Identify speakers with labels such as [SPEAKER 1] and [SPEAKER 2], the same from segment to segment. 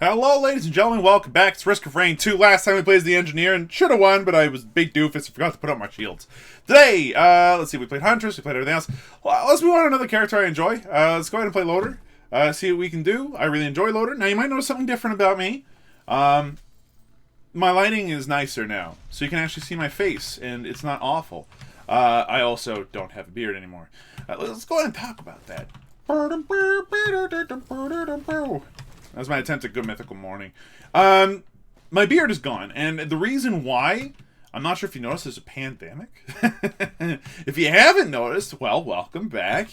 [SPEAKER 1] Hello, ladies and gentlemen. Welcome back. It's Risk of Rain 2. Last time we played as the engineer and should have won, but I was a big doofus and forgot to put up my shields. Today, let's see. We played Huntress. We played everything else. Well, let's move on to another character I enjoy. Let's go ahead and play Loader. See what we can do. I really enjoy Loader. Now, you might notice something different about me. My lighting is nicer now, so you can actually see my face, and it's not awful. I also don't have a beard anymore. Let's go ahead and talk about that. That was my attempt at Good Mythical Morning. My beard is gone, and the reason why, I'm not sure if you noticed, there's a pandemic. If you haven't noticed, well, welcome back.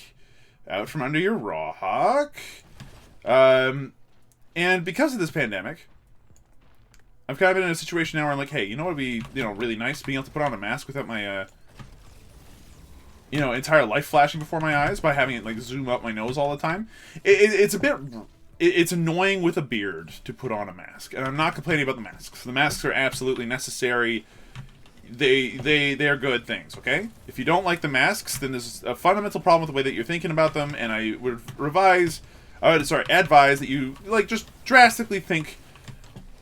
[SPEAKER 1] Out from under your rock. And because of this pandemic, I've kind of been in a situation now where I'm like, hey, you know what would be, really nice? Being able to put on a mask without my, entire life flashing before my eyes by having it, like, zoom up my nose all the time. It's a bit... It's annoying with a beard to put on a mask, and I'm not complaining about the masks. The masks are absolutely necessary. They are good things, okay? If you don't like the masks, then there's a fundamental problem with the way that you're thinking about them, and I would advise that you, just drastically think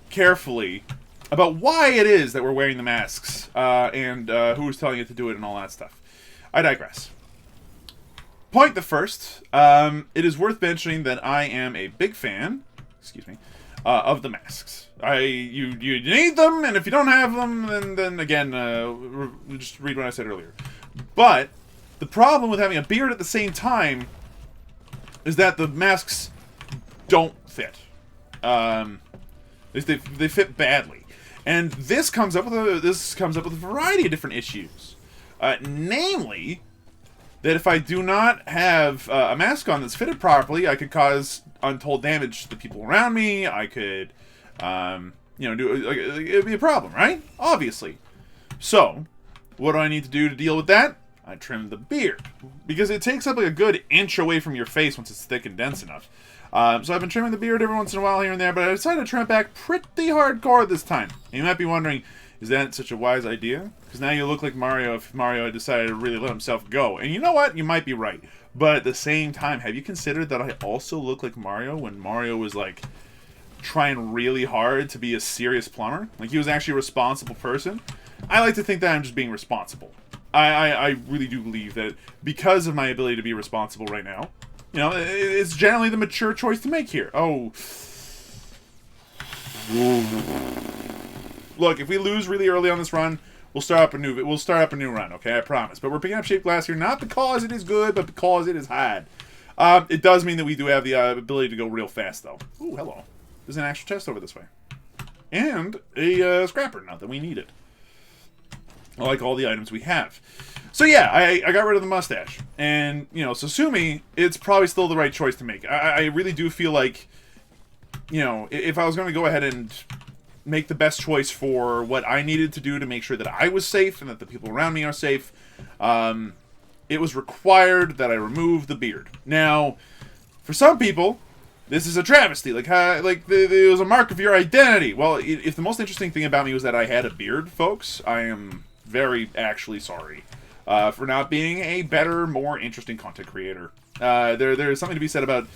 [SPEAKER 1] carefully about why it is that we're wearing the masks, and who's telling you to do it and all that stuff. I digress. Point the first, it is worth mentioning that I am a big fan, of the masks. You need them, and if you don't have them, then again, just read what I said earlier. But the problem with having a beard at the same time is that the masks don't fit. They fit badly, and this comes up with a variety of different issues, namely, that if I do not have a mask on that's fitted properly, I could cause untold damage to the people around me. I could, it'd be a problem, right? Obviously. So, what do I need to do to deal with that? I trim the beard. Because it takes up like a good inch away from your face once it's thick and dense enough. So I've been trimming the beard every once in a while here and there, but I decided to trim it back pretty hardcore this time. And you might be wondering, is that such a wise idea? Because now you look like Mario if Mario had decided to really let himself go. And you know what? You might be right. But at the same time, have you considered that I also look like Mario when Mario was, trying really hard to be a serious plumber? Like, he was actually a responsible person? I like to think that I'm just being responsible. I really do believe that because of my ability to be responsible right now, it's generally the mature choice to make here. Oh. Look, if we lose really early on this run, we'll start up a new run, okay? I promise. But we're picking up shaped glass here, not because it is good, but because it is hard. It does mean that we do have the ability to go real fast, though. Ooh, hello. There's an actual chest over this way. And a scrapper, not that we need it. I like all the items we have. So yeah, I got rid of the mustache. And, so sue me, it's probably still the right choice to make. I really do feel like, if I was going to go ahead and make the best choice for what I needed to do to make sure that I was safe and that the people around me are safe, it was required that I remove the beard. Now, for some people, this is a travesty. It was a mark of your identity. Well, if the most interesting thing about me was that I had a beard, folks, I am very actually sorry for not being a better, more interesting content creator. There's something to be said about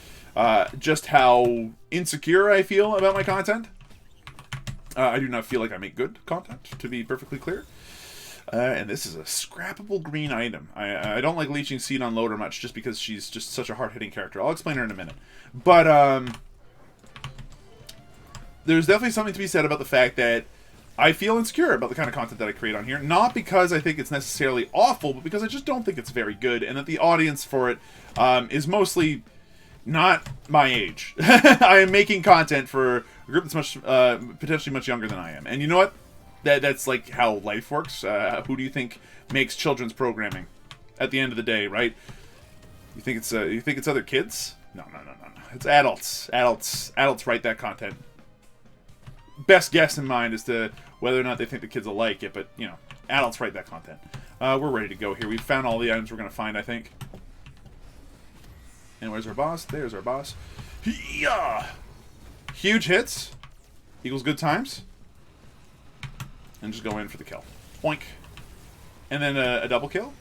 [SPEAKER 1] just how insecure I feel about my content. I do not feel like I make good content, to be perfectly clear. And this is a scrappable green item. I don't like Leeching Seed on Loader much, just because she's just such a hard-hitting character. I'll explain her in a minute. But, there's definitely something to be said about the fact that I feel insecure about the kind of content that I create on here. Not because I think it's necessarily awful, but because I just don't think it's very good, and that the audience for it is mostly not my age. I am making content for a group that's potentially much younger than I am. And you know what? That's like how life works. Who do you think makes children's programming at the end of the day, right? You think it's other kids? No. It's adults. Adults write that content. Best guess in mind as to whether or not they think the kids will like it, but, adults write that content. We're ready to go here. We've found all the items we're going to find, I think. And where's our boss? There's our boss. Yeah! Huge hits equals good times. And just go in for the kill. Boink. And then a double kill.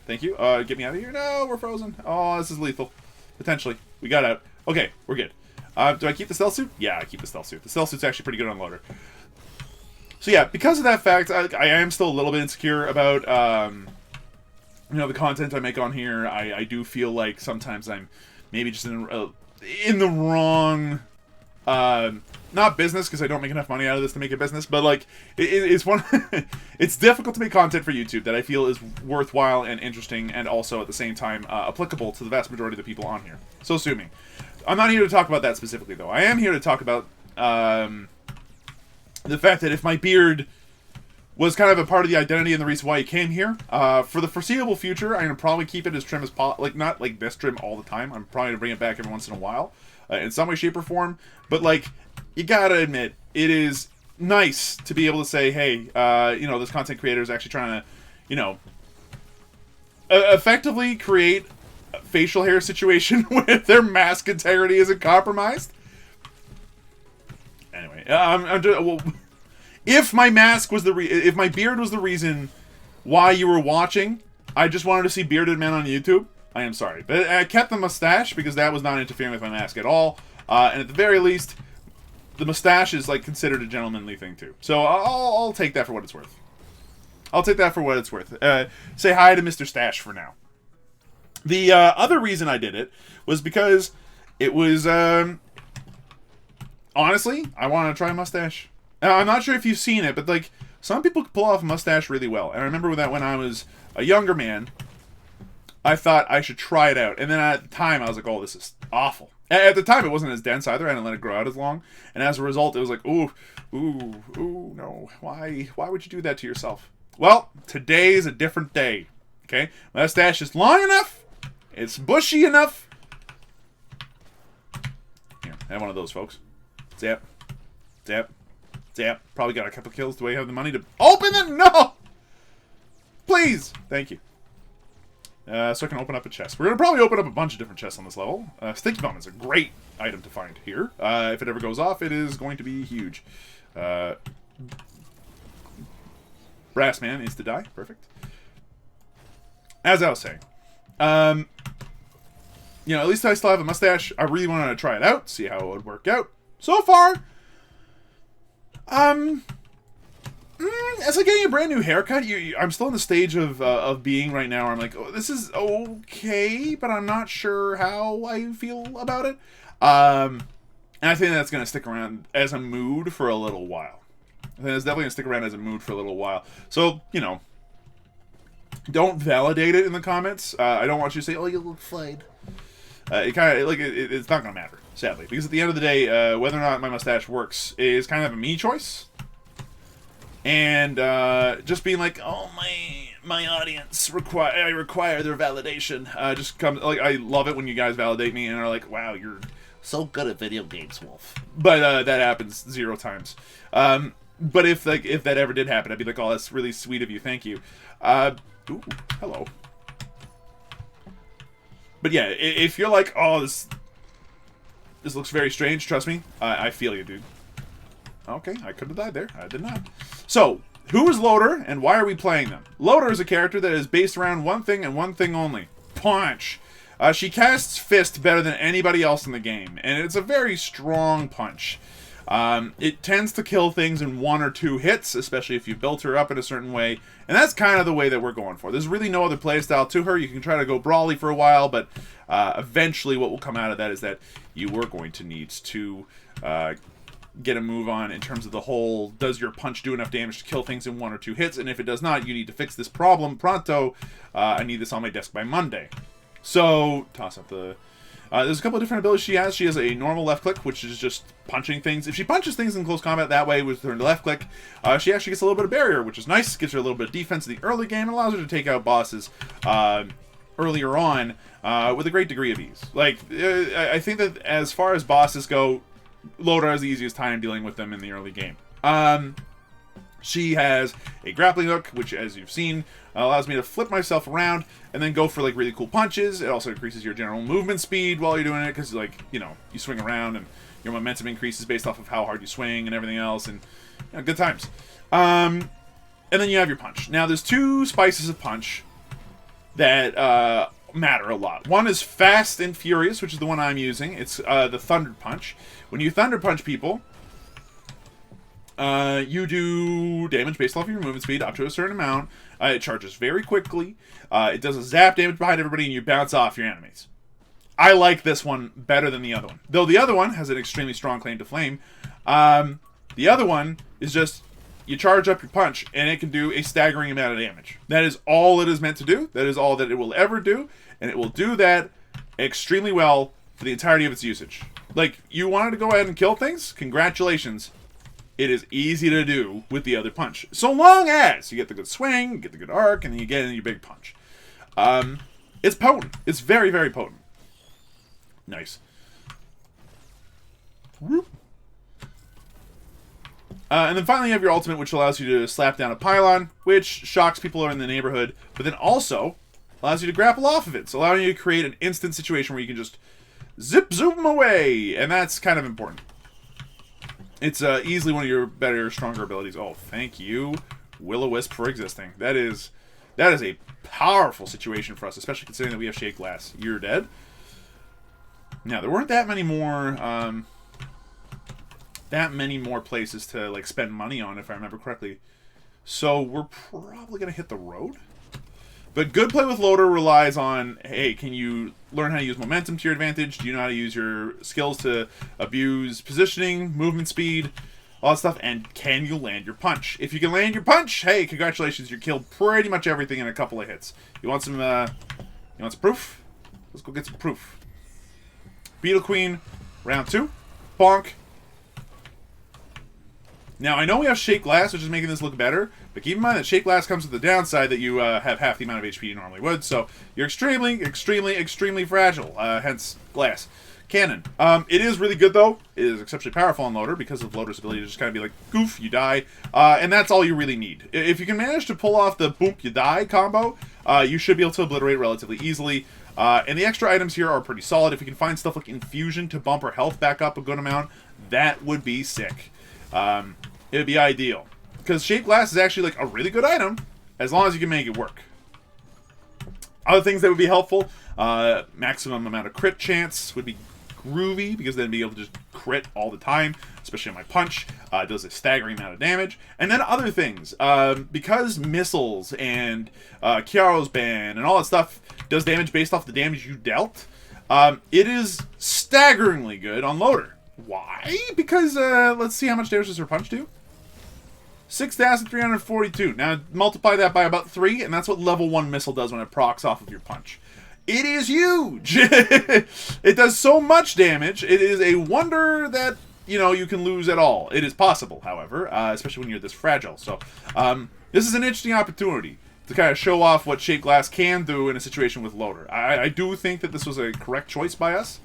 [SPEAKER 1] Thank you. Get me out of here. No, we're frozen. Oh, this is lethal. Potentially. We got out. Okay, we're good. Do I keep the stealth suit? Yeah, I keep the stealth suit. The stealth suit's actually pretty good on loader. So yeah, because of that fact, I am still a little bit insecure about, you know, the content I make on here. I do feel like sometimes I'm maybe just in the wrong, not business, because I don't make enough money out of this to make a business, but like, it's one, it's difficult to make content for YouTube that I feel is worthwhile and interesting, and also at the same time applicable to the vast majority of the people on here. So sue me. I'm not here to talk about that specifically, though. I am here to talk about the fact that if my beard was kind of a part of the identity and the reason why he came here, for the foreseeable future, I'm going to probably keep it as trim as possible. Like, not like this trim all the time. I'm probably going to bring it back every once in a while, in some way, shape, or form. But, like, you gotta admit, it is nice to be able to say, hey, you know, this content creator is actually trying to, you know, effectively create a facial hair situation where their mask integrity isn't compromised. Anyway, well, if my mask was if my beard was the reason why you were watching, I just wanted to see bearded men on YouTube, I am sorry. But I kept the mustache because that was not interfering with my mask at all. And at the very least, the mustache is, like, considered a gentlemanly thing, too. So I'll take that for what it's worth. I'll take that for what it's worth. Say hi to Mr. Stash for now. The other reason I did it was because it was, honestly, I wanted to try a mustache. Now, I'm not sure if you've seen it, but, like, some people pull off a mustache really well. And I remember that when I was a younger man, I thought I should try it out. And then at the time, I was like, oh, this is awful. At the time, it wasn't as dense either. I didn't let it grow out as long. And as a result, it was like, ooh, no. Why would you do that to yourself? Well, today is a different day. Okay? My mustache is long enough. It's bushy enough. Here, I have one of those, folks. Zap. Zap. Zap. Probably got a couple kills. Do I have the money to open them? No! Please! Thank you. So I can open up a chest. We're going to probably open up a bunch of different chests on this level. Sticky bomb is a great item to find here. If it ever goes off, it is going to be huge. Brass man is to die. Perfect. As I was saying, you know, at least I still have a mustache. I really wanted to try it out, see how it would work out. So far, it's like getting a brand new haircut. I'm still in the stage of being right now where I'm like, oh, this is okay, but I'm not sure how I feel about it. And I think that's going to stick around as a mood for a little while. I think it's definitely going to stick around as a mood for a little while. So, you know, don't validate it in the comments. I don't want you to say, oh, you look fine. It kind of, like, it's not going to matter, sadly. Because at the end of the day, whether or not my mustache works is kind of a me choice. And just being like, oh, my audience I require their validation. Just comes, like, I love it when you guys validate me and are like, wow, you're so good at video games, Wolf. But that happens 0 times. But if that ever did happen, I'd be like, oh, that's really sweet of you, thank you. Ooh, hello. But yeah, if you're like, oh, this looks very strange, trust me, I feel you, dude. Okay, I could have died there. I did not. So, who is Loader, and why are we playing them? Loader is a character that is based around one thing and one thing only. Punch. She casts Fist better than anybody else in the game, and it's a very strong punch. It tends to kill things in 1 or 2 hits, especially if you built her up in a certain way, and that's kind of the way that we're going for. There's really no other playstyle to her. You can try to go brawly for a while, but eventually what will come out of that is that you are going to need to get a move on in terms of the whole, does your punch do enough damage to kill things in 1 or 2 hits, and if it does not, you need to fix this problem pronto. I need this on my desk by Monday. So, toss up the... there's a couple of different abilities she has. She has a normal left click, which is just punching things. If she punches things in close combat that way with her left click, she actually gets a little bit of barrier, which is nice. Gives her a little bit of defense in the early game and allows her to take out bosses earlier on with a great degree of ease. Like, I think that as far as bosses go, Loader has the easiest time dealing with them in the early game. She has a grappling hook, which, as you've seen, allows me to flip myself around and then go for, like, really cool punches. It also increases your general movement speed while you're doing it, because, like, you know, you swing around and your momentum increases based off of how hard you swing and everything else, and, you know, good times. And then you have your punch. Now, there's 2 spices of punch that matter a lot. One is Fast and Furious, which is the one I'm using. It's the Thunder Punch. When you Thunder Punch people, you do damage based off of your movement speed up to a certain amount. It charges very quickly. It does a zap damage behind everybody, and you bounce off your enemies. I like this one better than the other one. Though the other one has an extremely strong claim to flame. The other one is just, you charge up your punch, and it can do a staggering amount of damage. That is all it is meant to do. That is all that it will ever do. And it will do that extremely well for the entirety of its usage. Like, you wanted to go ahead and kill things? Congratulations. It is easy to do with the other punch. So long as you get the good swing, get the good arc, and then you get in your big punch. It's potent. It's very, very potent. Nice. Whoop. And then finally you have your ultimate, which allows you to slap down a pylon, which shocks people in the neighborhood, but then also allows you to grapple off of it, so allowing you to create an instant situation where you can just zip zoom away, and that's kind of important. It's easily one of your better, stronger abilities. Oh, thank you, Will-O-Wisp, for existing. That is a powerful situation for us, especially considering that we have Shake Glass. You're dead. Now, there weren't that many more places to like spend money on, if I remember correctly. So we're probably gonna hit the road. But good play with Loader relies on, hey, can you learn how to use momentum to your advantage? Do you know how to use your skills to abuse positioning, movement speed, all that stuff? And can you land your punch? If you can land your punch, hey, congratulations, you killed pretty much everything in a couple of hits. You want some proof? Let's go get some proof. Beetle Queen, round 2. Bonk. Now, I know we have Shake Glass, which is making this look better, but keep in mind that Shake Glass comes with the downside that you have half the amount of HP you normally would, so you're extremely, extremely, extremely fragile, hence Glass. Cannon. It is really good, though. It is exceptionally powerful on Loader because of Loader's ability to just kind of be like, goof, you die, and that's all you really need. If you can manage to pull off the boom, you die combo, you should be able to obliterate relatively easily. And the extra items here are pretty solid. If you can find stuff like Infusion to bump our health back up a good amount, that would be sick. It would be ideal. Because Shake Glass is actually like a really good item, as long as you can make it work. Other things that would be helpful, maximum amount of crit chance would be groovy, because then be able to just crit all the time, especially on my punch. It does a staggering amount of damage. And then other things, because missiles and Kiaro's ban and all that stuff does damage based off the damage you dealt, it is staggeringly good on Loader. Why? Because, let's see how much damage does her punch do. 6,342. Now, multiply that by about 3, and that's what level 1 missile does when it procs off of your punch. It is huge! It does so much damage, it is a wonder that, you know, you can lose at all. It is possible, however, especially when you're this fragile. So, this is an interesting opportunity to kind of show off what Shake Glass can do in a situation with Loader. I do think that this was a correct choice by us.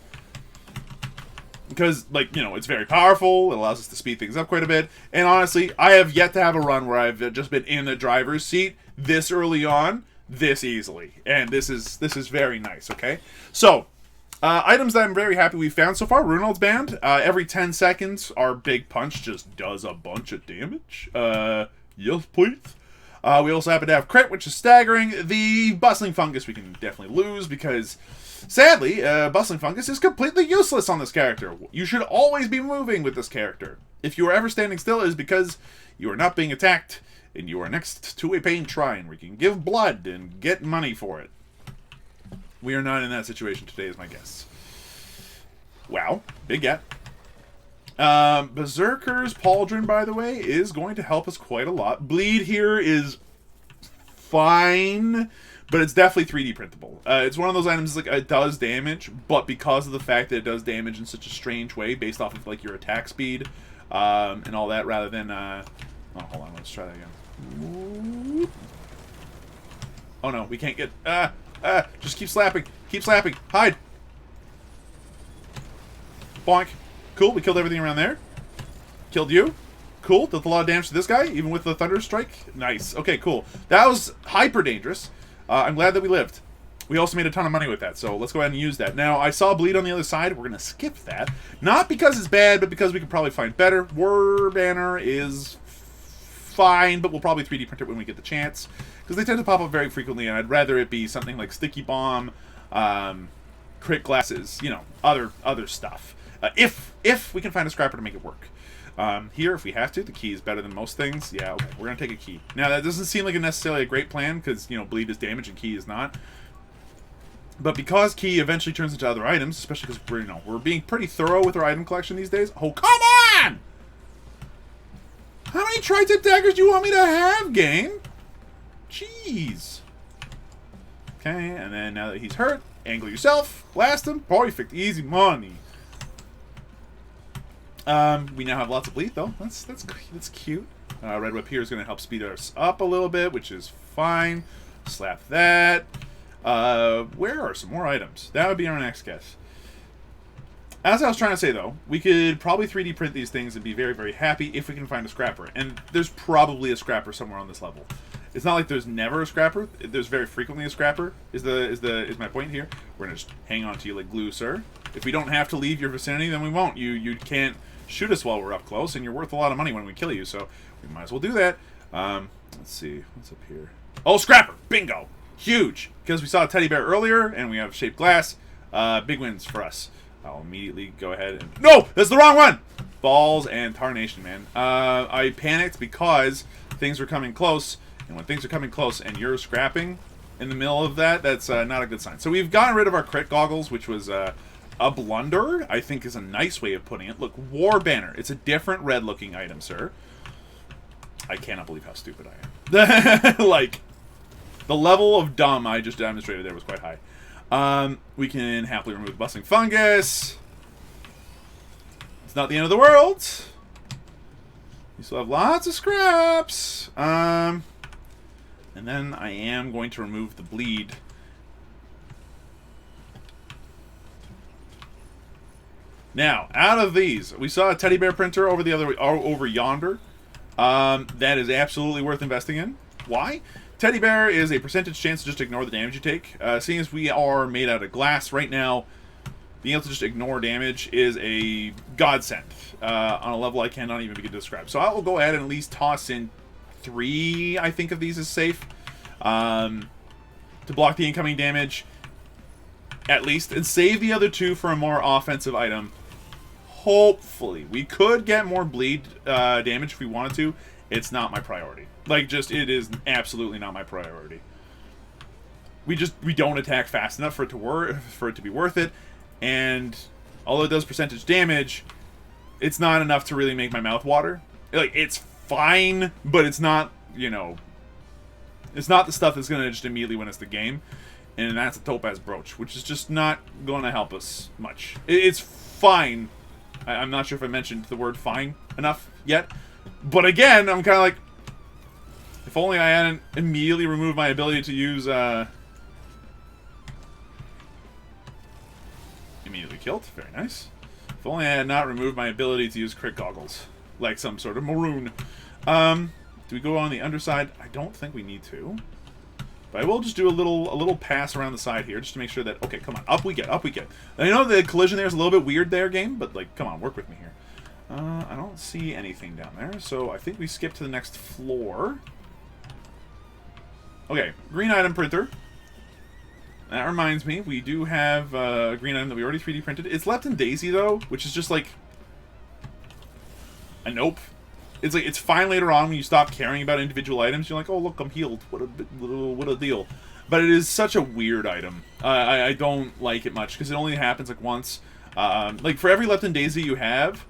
[SPEAKER 1] Because, like, you know, it's very powerful, it allows us to speed things up quite a bit, and honestly, I have yet to have a run where I've just been in the driver's seat this early on, this easily. And this is very nice, okay? So, items that I'm very happy we found so far. Runald's Band. Every 10 seconds, our big punch just does a bunch of damage. Yes, please. We also happen to have Crit, which is staggering. The Bustling Fungus we can definitely lose, because sadly, Bustling Fungus is completely useless on this character. You should always be moving with this character. If you are ever standing still, it is because you are not being attacked, and you are next to a pain shrine where you can give blood and get money for it. We are not in that situation today, as my guess. Wow, big get. Berserker's Pauldron, by the way, is going to help us quite a lot. Bleed here is fine, but it's definitely 3D printable. It's one of those items like it does damage, but because of the fact that it does damage in such a strange way, based off of like your attack speed and all that, rather than oh, hold on, let's try that again. Oh no, we can't get just keep slapping, hide. Bonk. Cool, we killed everything around there. Killed you. Cool, did a lot of damage to this guy, even with the Thunder Strike. Nice. Okay, cool. That was hyper dangerous. I'm glad that we lived. We also made a ton of money with that, so let's go ahead and use that. Now, I saw Bleed on the other side. We're going to skip that. Not because it's bad, but because we can probably find better. War Banner is fine, but we'll probably 3D print it when we get the chance, because they tend to pop up very frequently, and I'd rather it be something like Sticky Bomb, crit glasses, you know, other stuff. If we can find a scrapper to make it work. Here, if we have to, the key is better than most things. Yeah, okay, we're gonna take a key. Now that doesn't seem like necessarily a great plan because, you know, bleed is damage and key is not. But because key eventually turns into other items, especially because we're, you know, we're being pretty thorough with our item collection these days. Oh, come on! How many tri-tip daggers do you want me to have, game? Jeez. Okay, and then now that he's hurt, angle yourself, blast him, perfect, easy money. We now have lots of bleed though. That's cute. Red whip here is going to help speed us up a little bit, which is fine. Slap that. Where are some more items? That would be our next guess. As I was trying to say though, we could probably 3D print these things and be very, very happy if we can find a scrapper. And there's probably a scrapper somewhere on this level. It's not like there's never a scrapper. There's very frequently a scrapper. Is my point here? We're gonna just hang on to you like glue, sir. If we don't have to leave your vicinity, then we won't. You can't shoot us while we're up close, and you're worth a lot of money when we kill you. So we might as well do that. Let's see what's up here. Oh, scrapper! Bingo! Huge! Because we saw a teddy bear earlier, and we have shaped glass. Big wins for us. I'll immediately go ahead and... No! That's the wrong one! Balls and tarnation, man. I panicked because things were coming close. And when things are coming close and you're scrapping in the middle of that, that's not a good sign. So we've gotten rid of our crit goggles, which was a blunder, I think is a nice way of putting it. Look, War Banner. It's a different red-looking item, sir. I cannot believe how stupid I am. Like, the level of dumb I just demonstrated there was quite high. We can happily remove bustling fungus. It's not the end of the world. We still have lots of scraps. And then I am going to remove the bleed. Now, out of these, we saw a teddy bear printer over yonder. That is absolutely worth investing in. Why? Teddy bear is a percentage chance to just ignore the damage you take. Seeing as we are made out of glass right now, being able to just ignore damage is a godsend on a level I cannot even begin to describe. So I will go ahead and at least toss in 3, I think, of these is safe to block the incoming damage, at least, and save the other 2 for a more offensive item. Hopefully. We could get more bleed damage if we wanted to. It's not my priority. Like, just, it is absolutely not my priority. We don't attack fast enough for it to be worth it, and although it does percentage damage, it's not enough to really make my mouth water. Like, it's fine, but it's not, you know, it's not the stuff that's going to just immediately win us the game. And that's a topaz brooch, which is just not going to help us much. It's fine. I'm not sure if I mentioned the word fine enough yet. But again, I'm kind of like, if only I hadn't immediately removed my ability to use, immediately killed. Very nice. If only I had not removed my ability to use crit goggles. Like some sort of maroon. Do we go on the underside? I don't think we need to. But I will just do a little pass around the side here, just to make sure that, okay, come on, up we get, up we get. I know the collision there is a little bit weird there, game, but, like, come on, work with me here. I don't see anything down there, so I think we skip to the next floor. Okay, green item printer. That reminds me, we do have a green item that we already 3D printed. It's Lepton Daisy, though, which is just, like, a nope. It's like, it's fine later on when you stop caring about individual items. You're like, oh, look, I'm healed. What a deal. But it is such a weird item. I don't like it much, because it only happens, like, once. Like, for every Lepton Daisy you have,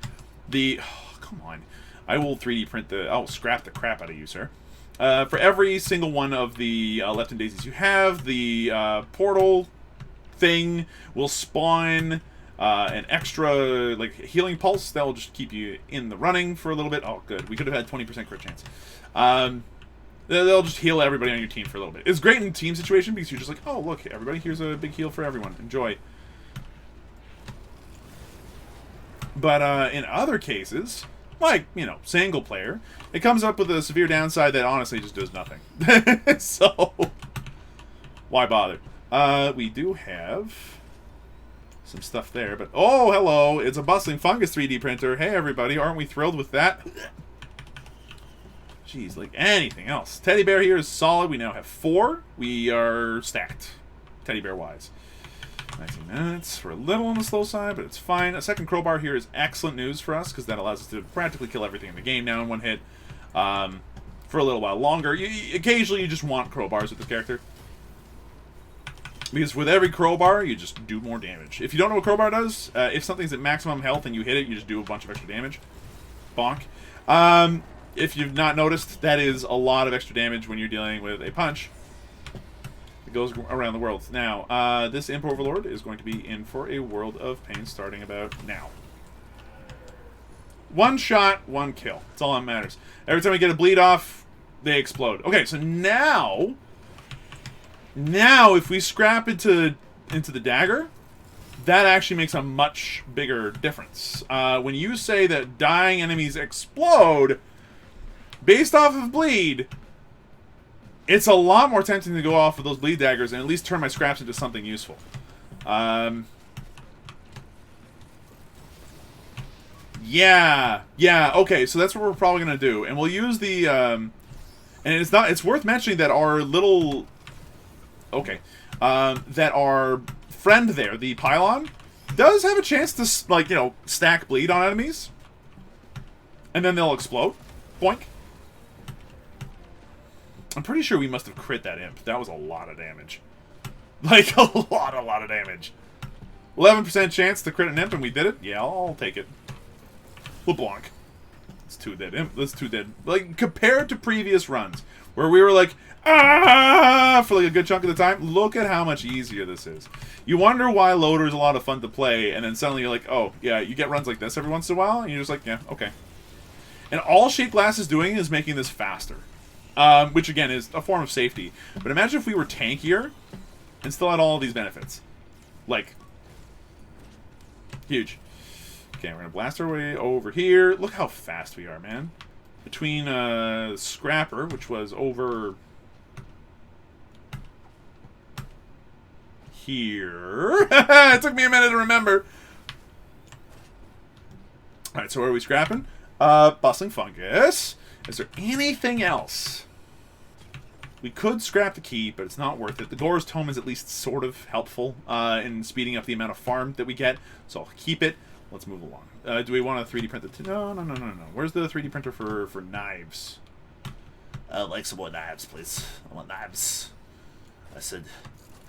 [SPEAKER 1] the... Oh, come on. I will 3D print the... I'll scrap the crap out of you, sir. For every single one of the Lepton Daisies you have, the portal thing will spawn... an extra, like, healing pulse that will just keep you in the running for a little bit. Oh, good. We could have had 20% crit chance. They'll just heal everybody on your team for a little bit. It's great in team situation because you're just like, oh, look, everybody, here's a big heal for everyone. Enjoy. But in other cases, like, you know, single player, it comes up with a severe downside that honestly just does nothing. So, why bother? We do have... some stuff there, but oh, hello, it's a bustling fungus 3D printer. Hey, everybody, aren't we thrilled with that? Jeez, like anything else. Teddy bear here is solid. We now have 4. We are stacked, teddy bear wise. 19 minutes. We're a little on the slow side, but it's fine. A second crowbar here is excellent news for us, because that allows us to practically kill everything in the game now in one hit. For a little while longer. Occasionally you just want crowbars with this character. Because with every crowbar, you just do more damage. If you don't know what crowbar does, if something's at maximum health and you hit it, you just do a bunch of extra damage. Bonk. If you've not noticed, that is a lot of extra damage when you're dealing with a punch. It goes around the world. Now, this Imp Overlord is going to be in for a world of pain starting about now. One shot, one kill. That's all that matters. Every time we get a bleed off, they explode. Okay, so now if we scrap into the dagger, that actually makes a much bigger difference. When you say that dying enemies explode based off of bleed, it's a lot more tempting to go off of those bleed daggers and at least turn my scraps into something useful. Yeah, okay, so that's what we're probably going to do. And we'll use the, and it's worth mentioning that our little, okay, that our friend there, the pylon, does have a chance to, like, you know, stack bleed on enemies. And then they'll explode. Boink. I'm pretty sure we must have crit that imp. That was a lot of damage. Like, a lot of damage. 11% chance to crit an imp, and we did it? Yeah, I'll take it. LeBlanc. It's 2 dead imp. That's 2 dead. Like, compared to previous runs, where we were like, ah, for like a good chunk of the time, look at how much easier this is. You wonder why Loader is a lot of fun to play, and then suddenly you're like, oh, yeah, you get runs like this every once in a while, and you're just like, yeah, okay. And all Shaped Glass is doing is making this faster. Which, again, is a form of safety. But imagine if we were tankier and still had all of these benefits. Like, huge. Okay, we're going to blast our way over here. Look how fast we are, man. Between Scrapper, which was over here. It took me a minute to remember. Alright, so where are we scrapping? Bustling Fungus. Is there anything else? We could scrap the key, but it's not worth it. The Gore's Tome is at least sort of helpful in speeding up the amount of farm that we get, so I'll keep it. Let's move along. Do we want a 3D printer? No. Where's the 3D printer for knives?
[SPEAKER 2] I'd like some more knives, please. I want knives. I said,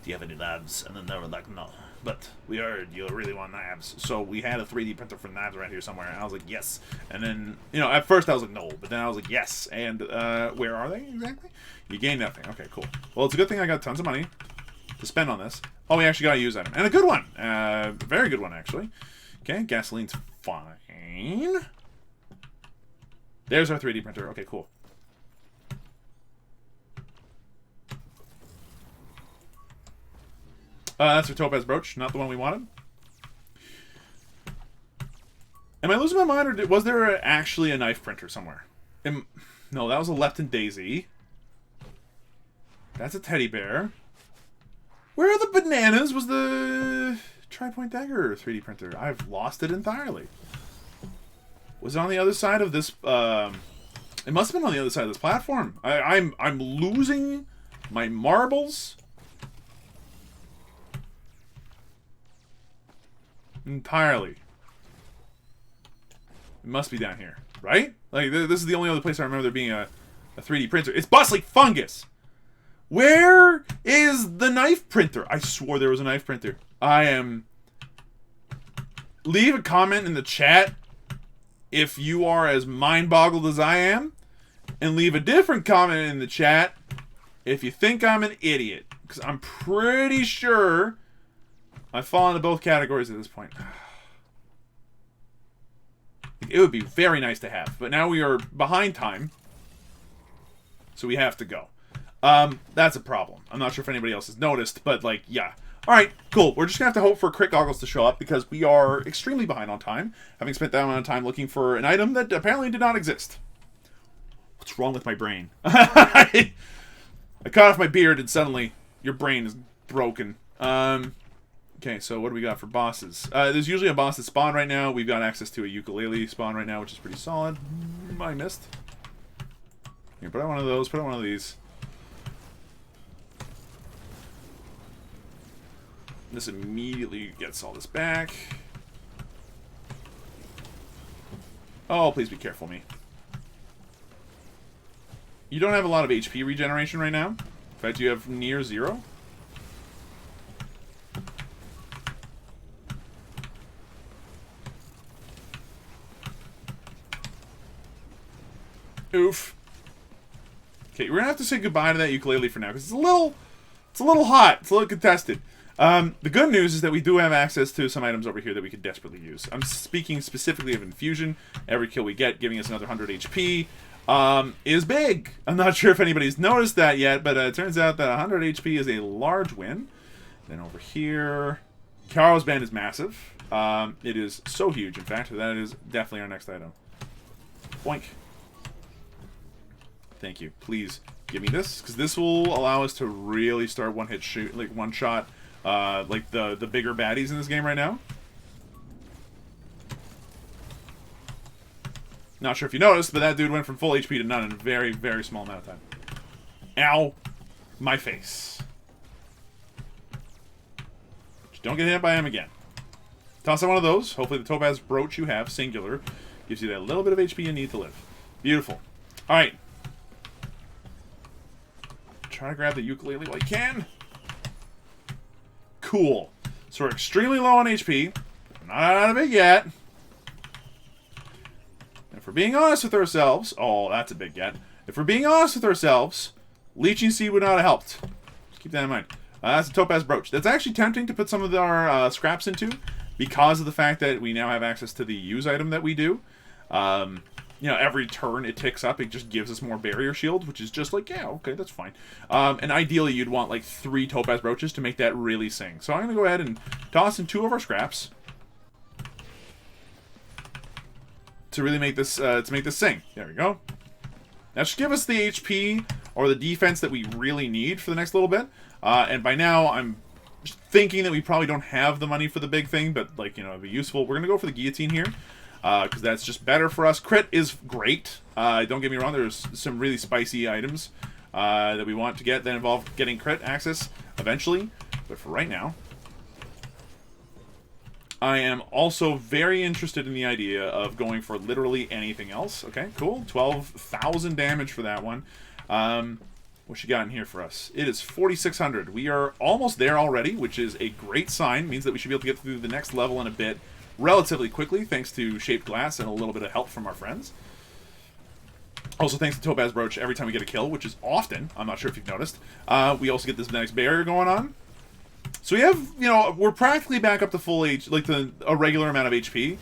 [SPEAKER 2] do you have any knives? And then they were like, no.
[SPEAKER 1] But we heard you really want knives. So we had a 3D printer for knives around here somewhere, and I was like, yes. And then, you know, at first I was like, no. But then I was like, yes. And where are they exactly? You gain nothing. Okay, cool. Well, it's a good thing I got tons of money to spend on this. Oh, we actually got to use item. And a good one. Very good one, actually. Okay, gasoline's fine. There's our 3D printer. Okay, cool. That's our Topaz brooch, not the one we wanted. Am I losing my mind, or was there actually a knife printer somewhere? No, that was a Lepton Daisy. That's a teddy bear. Where are the bananas? Was the tri-point dagger 3D printer? I've lost it entirely. Was it on the other side of this? It must have been on the other side of this platform. I'm losing my marbles entirely. It must be down here, right? Like, this is the only other place I remember there being a 3D printer. It's Bustling Fungus! Where is the knife printer? I swore there was a knife printer. Leave a comment in the chat if you are as mind-boggled as I am, and leave a different comment in the chat if you think I'm an idiot. Because I'm pretty sure I fall into both categories at this point. It would be very nice to have, but now we are behind time, so we have to go. That's a problem. I'm not sure if anybody else has noticed, but, like, yeah. Alright, cool. We're just gonna have to hope for crit goggles to show up, because we are extremely behind on time, having spent that amount of time looking for an item that apparently did not exist. What's wrong with my brain? I cut off my beard, and suddenly your brain is broken. Okay, so what do we got for bosses? There's usually a boss that spawn right now. We've got access to a ukulele spawn right now, which is pretty solid. I missed. Here, put out one of those. Put out one of these. This immediately gets all this back. Oh, please be careful, me. You don't have a lot of HP regeneration right now. In fact, you have near 0. Oof. Okay, we're gonna have to say goodbye to that ukulele for now because it's a little hot. It's a little contested. The good news is that we do have access to some items over here that we could desperately use. I'm speaking specifically of infusion. Every kill we get, giving us another 100 HP, is big. I'm not sure if anybody's noticed that yet, but it turns out that 100 HP is a large win. Then over here, Karo's Band is massive. It is so huge, in fact, that is definitely our next item. Boink. Thank you. Please give me this, because this will allow us to really start one-hit shoot, like one-shot, like the bigger baddies in this game right now. Not sure if you noticed, but that dude went from full HP to none in a very, very small amount of time. Ow. My face. Just don't get hit by him again. Toss out one of those. Hopefully the topaz brooch you have, singular, gives you that little bit of HP you need to live. Beautiful. Alright. Try to grab the ukulele while you can. Cool. So we're extremely low on HP. Not out of it yet. If we're being honest with ourselves... Oh, that's a big get. If we're being honest with ourselves, Leeching Seed would not have helped. Just keep that in mind. That's a topaz brooch. That's actually tempting to put some of our scraps into because of the fact that we now have access to the use item that we do. You know, every turn it ticks up, it just gives us more barrier shield, which is just like, yeah, okay, that's fine. And ideally, you'd want like 3 topaz brooches to make that really sing. So I'm going to go ahead and toss in 2 of our scraps to really make this sing. There we go. That should give us the HP or the defense that we really need for the next little bit. And by now, I'm thinking that we probably don't have the money for the big thing, but like, you know, it'd be useful. We're going to go for the guillotine here. Because that's just better for us. Crit is great. Don't get me wrong, there's some really spicy items that we want to get that involve getting crit access eventually. But for right now, I am also very interested in the idea of going for literally anything else. Okay, cool. 12,000 damage for that one. What you got in here for us? It is 4,600. We are almost there already, which is a great sign. Means that we should be able to get through the next level in a bit relatively quickly, thanks to shaped glass and a little bit of help from our friends. Also, thanks to Topaz Brooch, every time we get a kill, which is often, I'm not sure if you've noticed, we also get this nice barrier going on. So we have, you know, we're practically back up to full like a regular amount of HP,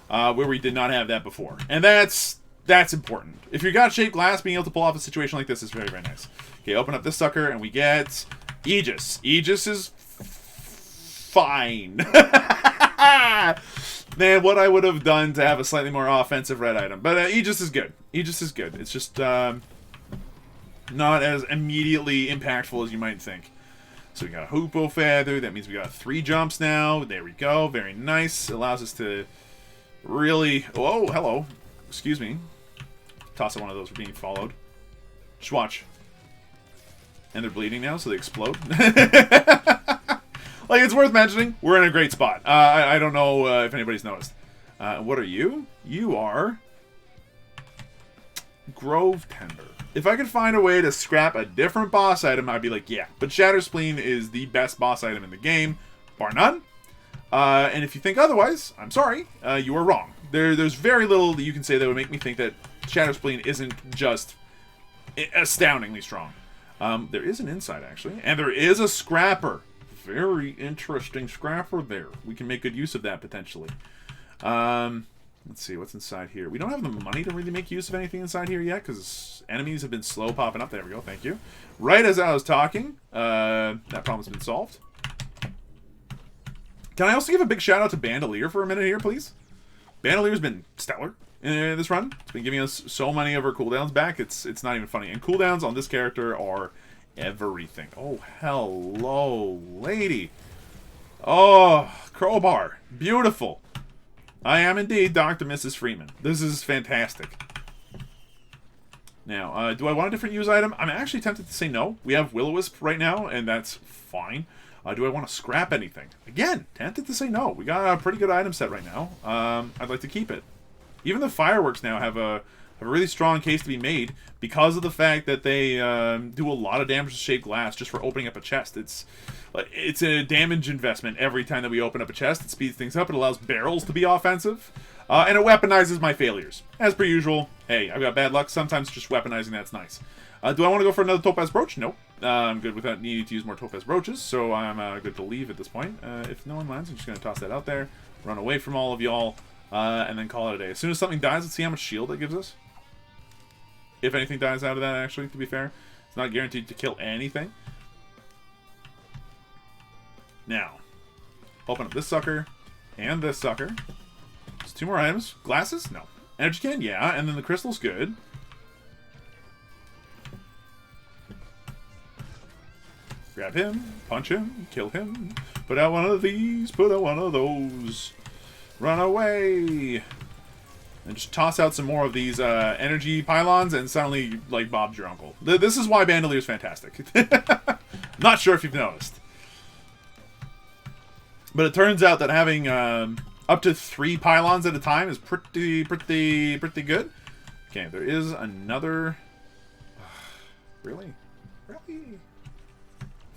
[SPEAKER 1] where we did not have that before. And that's important. If you got shaped glass, being able to pull off a situation like this is very, very nice. Okay, open up this sucker, and we get Aegis. Aegis is fine. Man, what I would have done to have a slightly more offensive red item. But Aegis is good. Aegis is good. It's just not as immediately impactful as you might think. So we got a Hoopoe Feather. That means we got 3 jumps now. There we go. Very nice. It allows us to really... Oh, hello. Excuse me. Toss out one of those. We're being followed. Just watch. And they're bleeding now, so they explode. Like, it's worth mentioning, we're in a great spot. I don't know if anybody's noticed. What are you? You are... Grove Tender. If I could find a way to scrap a different boss item, I'd be like, yeah. But Shatter Spleen is the best boss item in the game, bar none. And if you think otherwise, I'm sorry, you are wrong. There's very little that you can say that would make me think that Shatter Spleen isn't just astoundingly strong. There is an inside, actually. And there is a scrapper. Very interesting scrapper there. We can make good use of that, potentially. Let's see, what's inside here? We don't have the money to really make use of anything inside here yet, because enemies have been slow popping up. There we go, thank you. Right as I was talking, that problem's been solved. Can I also give a big shout out to Bandolier for a minute here, please? Bandolier's been stellar in this run. It's been giving us so many of our cooldowns back, it's not even funny. And cooldowns on this character are everything. Oh, hello, lady. Oh, crowbar. Beautiful. I am indeed Dr. Mrs. Freeman. This is fantastic. Now, do I want a different use item? I'm actually tempted to say no. We have Will-O-Wisp right now, and that's fine. Do I want to scrap anything? Again, tempted to say no. We got a pretty good item set right now. I'd like to keep it. Even the fireworks now have a really strong case to be made because of the fact that they do a lot of damage to shaped glass just for opening up a chest. It's a damage investment every time that we open up a chest. It speeds things up. It allows barrels to be offensive. And it weaponizes my failures. As per usual, hey, I've got bad luck. Sometimes just weaponizing that's nice. Do I want to go for another topaz brooch? Nope. I'm good without needing to use more topaz brooches, so I'm good to leave at this point. If no one minds, I'm just going to toss that out there, run away from all of y'all, and then call it a day. As soon as something dies, let's see how much shield it gives us. If anything dies out of that, actually, to be fair. It's not guaranteed to kill anything. Now, open up this sucker and this sucker. Just 2 more items. Glasses? No. Energy can? Yeah. And then the crystal's good. Grab him, punch him, kill him. Put out one of these, put out one of those. Run away. And just toss out some more of these energy pylons, and suddenly, like, Bob's your uncle. This is why Bandoleer's fantastic. Not sure if you've noticed. But it turns out that having up to 3 pylons at a time is pretty good. Okay, there is another... Really? Really?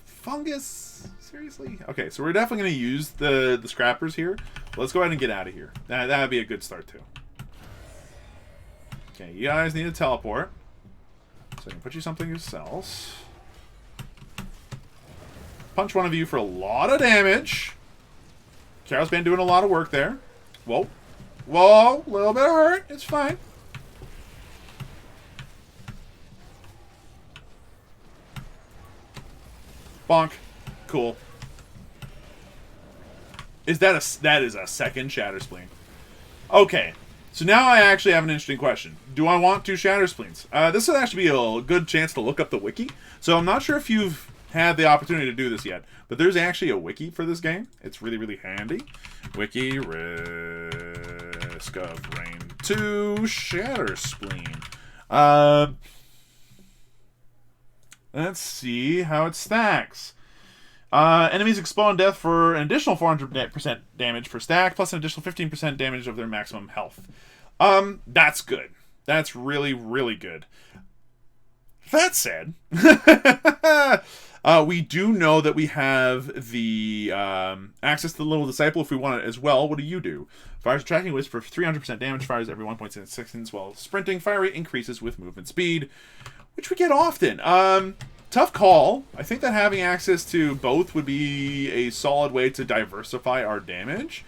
[SPEAKER 1] Fungus? Seriously? Okay, so we're definitely going to use the scrappers here. Let's go ahead and get out of here. That'd be a good start, too. Okay, you guys need to teleport. So I can put you something else. Punch one of you for a lot of damage. Carol's been doing a lot of work there. Whoa. Whoa, a little bit of hurt. It's fine. Bonk. Cool. That is a second Shatter Spleen. Okay. So now I actually have an interesting question. Do I want 2 Shatter Spleens? This would actually be a good chance to look up the wiki. So I'm not sure if you've had the opportunity to do this yet, but there's actually a wiki for this game. It's really, really handy. Wiki, Risk of Rain 2, Shatter Spleen. Let's see how it stacks. Enemies explode on death for an additional 400% damage per stack, plus an additional 15% damage of their maximum health. That's good. That's really, really good. That said, we do know that we have the access to the Little Disciple if we want it as well. What do? Fires a tracking wisp for 300% damage, fires every 1.6 seconds while sprinting. Fire rate increases with movement speed, which we get often. Tough call. I think that having access to both would be a solid way to diversify our damage.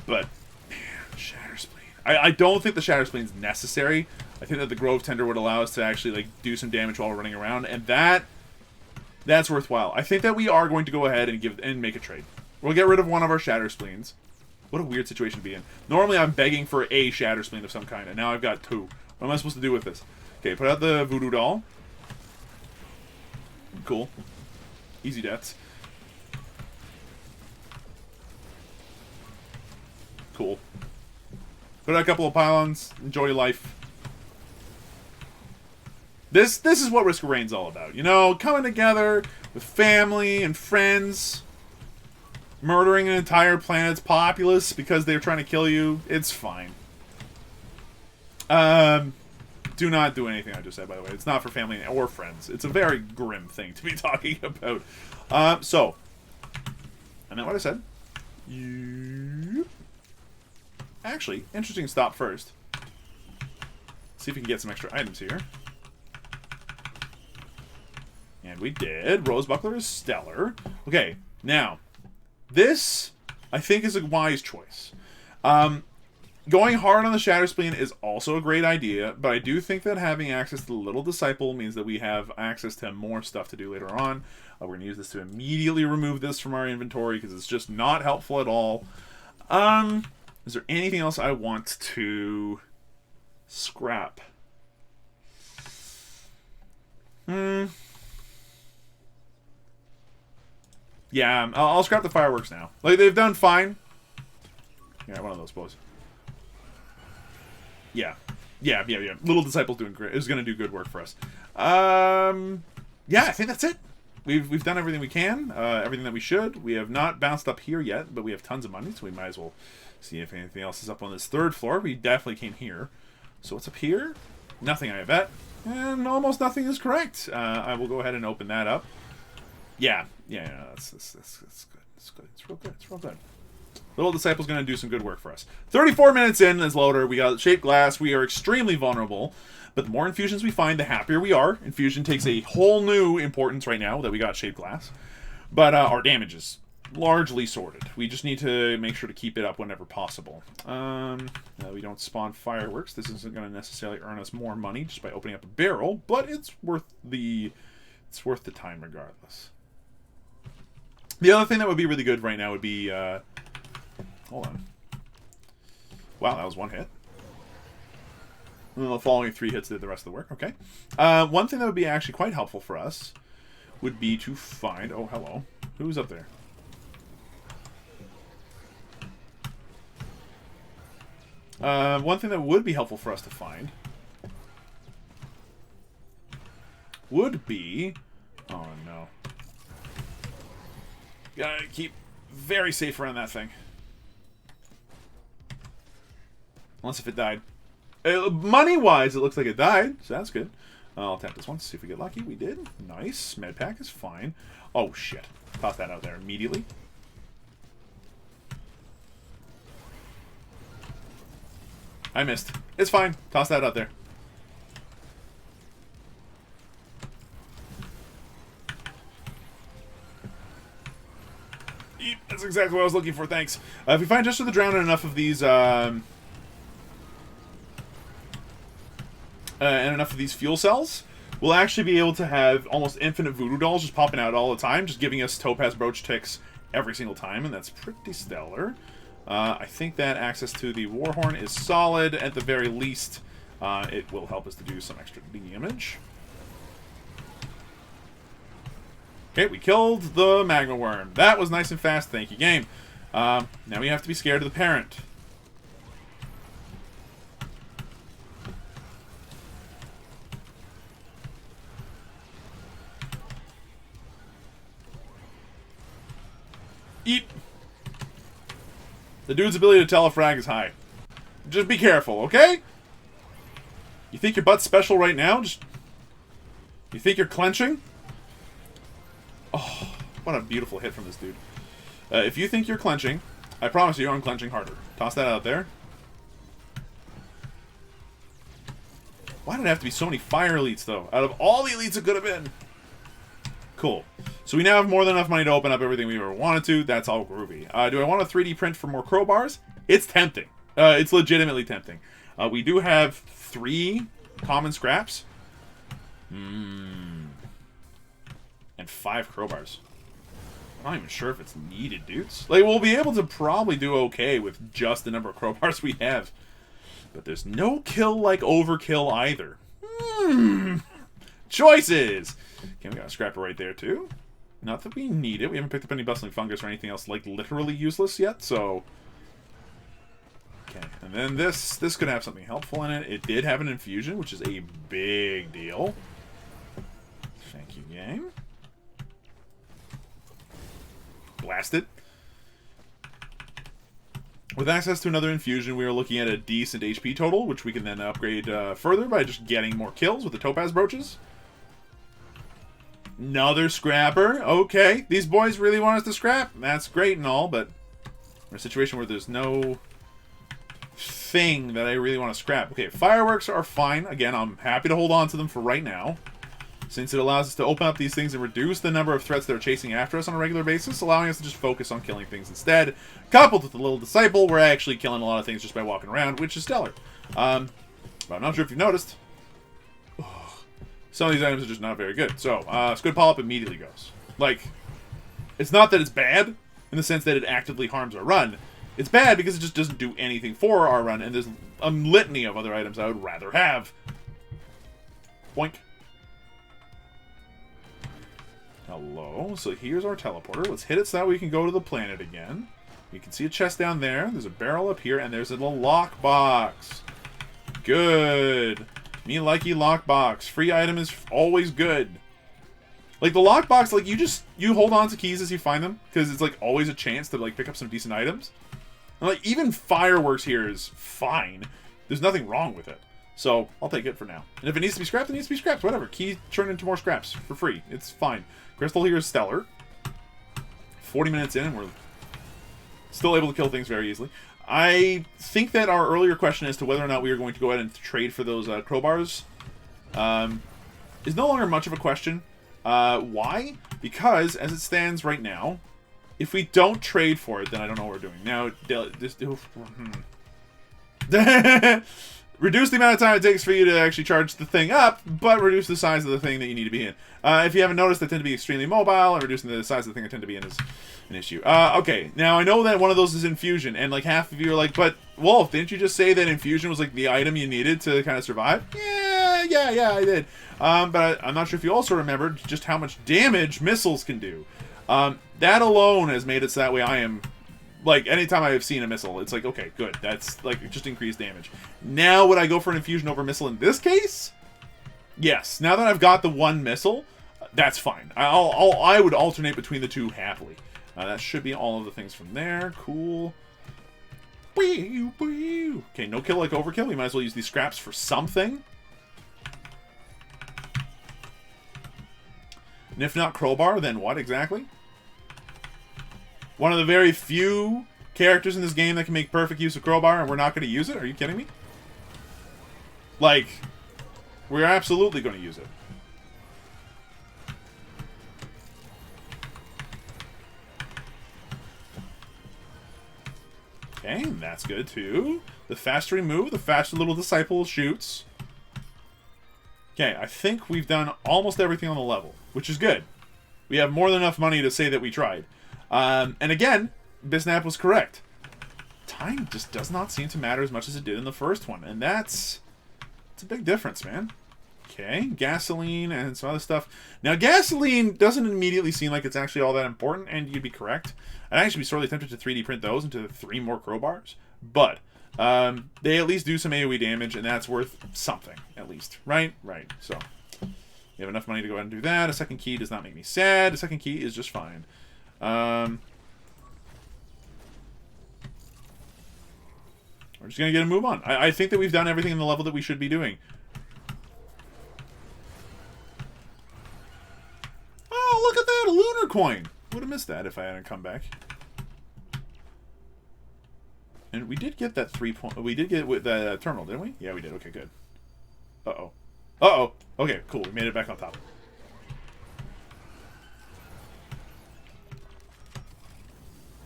[SPEAKER 1] But, man, Shatter Spleen. I don't think the Shatter Spleen is necessary. I think that the Grove Tender would allow us to actually like do some damage while we're running around, and that's worthwhile. I think that we are going to go ahead and make a trade. We'll get rid of one of our Shatter Spleens. What a weird situation to be in. Normally I'm begging for a Shatter Spleen of some kind, and now I've got 2. What am I supposed to do with this? Okay, put out the Voodoo Doll. Cool. Easy deaths. Cool. Put out a couple of pylons. Enjoy your life. This is what Risk of Rain's all about. You know, coming together with family and friends. Murdering an entire planet's populace because they're trying to kill you. It's fine. Do not do anything I just said, by the way. It's not for family or friends. It's a very grim thing to be talking about. So, I know what I said. Actually, interesting stop first. See if we can get some extra items here. And we did. Rose Buckler is stellar. Okay, now, this, I think, is a wise choice. Going hard on the Shatter Spleen is also a great idea, but I do think that having access to the Little Disciple means that we have access to more stuff to do later on. We're going to use this to immediately remove this from our inventory because it's just not helpful at all. Is there anything else I want to scrap? Yeah, I'll scrap the fireworks now. Like, they've done fine. Yeah, one of those, boys. Yeah. Little Disciple's doing great. Is going to do good work for us. Yeah, I think that's it. we've done everything we can, everything that we should. We have not bounced up here yet, but we have tons of money, so we might as well see if anything else is up on this 3rd floor. We definitely came here. So what's up here? Nothing, I bet. And almost nothing is correct. I will go ahead and open that up. Yeah, that's good. It's good. It's real good. It's real good. Little Disciple's going to do some good work for us. 34 minutes in as loader. We got shaped glass. We are extremely vulnerable. But the more infusions we find, the happier we are. Infusion takes a whole new importance right now that we got shaped glass. But our damage is largely sorted. We just need to make sure to keep it up whenever possible. We don't spawn fireworks. This isn't going to necessarily earn us more money just by opening up a barrel, but it's worth the time regardless. The other thing that would be really good right now would be hold on. Wow, that was one hit. And the following 3 hits did the rest of the work. Okay. One thing that would be actually quite helpful for us would be to find... Oh, hello. Who's up there? One thing that would be helpful for us to find would be... Oh, no. Gotta keep very safe around that thing. Unless if it died. Money-wise, it looks like it died, so that's good. I'll tap this one to see if we get lucky. We did. Nice. Med pack is fine. Oh, shit. Toss that out there immediately. I missed. It's fine. Toss that out there. Eep, that's exactly what I was looking for. Thanks. If we find just for the drown enough of these... and enough of these fuel cells, we'll actually be able to have almost infinite voodoo dolls just popping out all the time, just giving us topaz brooch ticks every single time, and that's pretty stellar. I think that access to the Warhorn is solid. At the very least, it will help us to do some extra damage. Okay, we killed the magma worm. That was nice and fast. Thank you, game. Now we have to be scared of the parent. Eat. The dude's ability to tell a frag is high. Just be careful, okay? You think your butt's special right now? You think you're clenching? Oh, what a beautiful hit from this dude. If you think you're clenching, I promise you I'm clenching harder. Toss that out there. Why did it have to be so many fire elites, though? Out of all the elites it could have been. Cool. So we now have more than enough money to open up everything we ever wanted to. That's all groovy. Do I want to 3D print for more crowbars? It's tempting. It's legitimately tempting. We do have 3 common scraps. And 5 crowbars. I'm not even sure if it's needed, dudes. Like, we'll be able to probably do okay with just the number of crowbars we have. But there's no kill like overkill either. Choices! Okay, we got a scrapper right there, too. Not that we need it. We haven't picked up any bustling fungus or anything else, like, literally useless yet, so... Okay, and then this could have something helpful in it. It did have an infusion, which is a big deal. Thank you, game. Blasted. With access to another infusion, we are looking at a decent HP total, which we can then upgrade further by just getting more kills with the topaz brooches. Another scrapper. Okay, these boys really want us to scrap. That's great and all, but we're in a situation where there's no thing that I really want to scrap. Okay, fireworks are fine. Again, I'm happy to hold on to them for right now, since it allows us to open up these things and reduce the number of threats that are chasing after us on a regular basis, allowing us to just focus on killing things instead. Coupled with the little disciple, we're actually killing a lot of things just by walking around, which is stellar. But I'm not sure if you've noticed. Some of these items are just not very good. So, Squid Polyp immediately goes. Like, it's not that it's bad, in the sense that it actively harms our run. It's bad because it just doesn't do anything for our run, and there's a litany of other items I would rather have. Boink. Hello. So here's our teleporter. Let's hit it so that we can go to the planet again. You can see a chest down there. There's a barrel up here, and there's a little lockbox. Good. Me likey lockbox. Free item is always good. Like, the lockbox, like, you hold on to keys as you find them, because it's, like, always a chance to, like, pick up some decent items. And, like, even fireworks here is fine. There's nothing wrong with it. So, I'll take it for now. And if it needs to be scrapped, it needs to be scrapped. Whatever. Key turn into more scraps for free. It's fine. Crystal here is stellar. 40 minutes in, and we're still able to kill things very easily. I think that our earlier question as to whether or not we are going to go ahead and trade for those crowbars is no longer much of a question. Why? Because, as it stands right now, if we don't trade for it, then I don't know what we're doing. Now, reduce the amount of time it takes for you to actually charge the thing up, but reduce the size of the thing that you need to be in. If you haven't noticed, they tend to be extremely mobile, and reducing the size of the thing I tend to be in is an issue. Okay, now I know that one of those is infusion, and like half of you are like, but Wolf, didn't you just say that infusion was like the item you needed to kind of survive? Yeah, I did. But I'm not sure if you also remembered just how much damage missiles can do. That alone has made it so that way I am, like, anytime I have seen a missile, it's like, okay, good. That's, like, just increased damage. Now, would I go for an infusion over missile in this case? Yes. Now that I've got the one missile, that's fine. I would alternate between the two happily. That should be all of the things from there. Cool. Okay, no kill like overkill. We might as well use these scraps for something. And if not crowbar, then what exactly? One of the very few characters in this game that can make perfect use of crowbar, and we're not going to use it? Are you kidding me? Like, we're absolutely going to use it. Okay, that's good too. The faster we move, the faster little disciple shoots. Okay, I think we've done almost everything on the level, which is good. We have more than enough money to say that we tried. And again, Bisnap was correct. Time just does not seem to matter as much as it did in the first one, and it's a big difference, man. Okay, gasoline and some other stuff. Now, gasoline doesn't immediately seem like it's actually all that important, and you'd be correct. I'd actually be sorely tempted to 3D print those into 3 more crowbars, but they at least do some AoE damage, and that's worth something, at least. Right? Right. So, we have enough money to go ahead and do that. A second key does not make me sad. A second key is just fine. We're just going to get a move on. I think that we've done everything in the level that we should be doing. Oh, look at that! A lunar coin! Would have missed that if I hadn't come back. And we did get that 3 point... We did get it with the terminal, didn't we? Yeah, we did. Okay, good. Uh-oh. Uh-oh! Okay, cool. We made it back on top.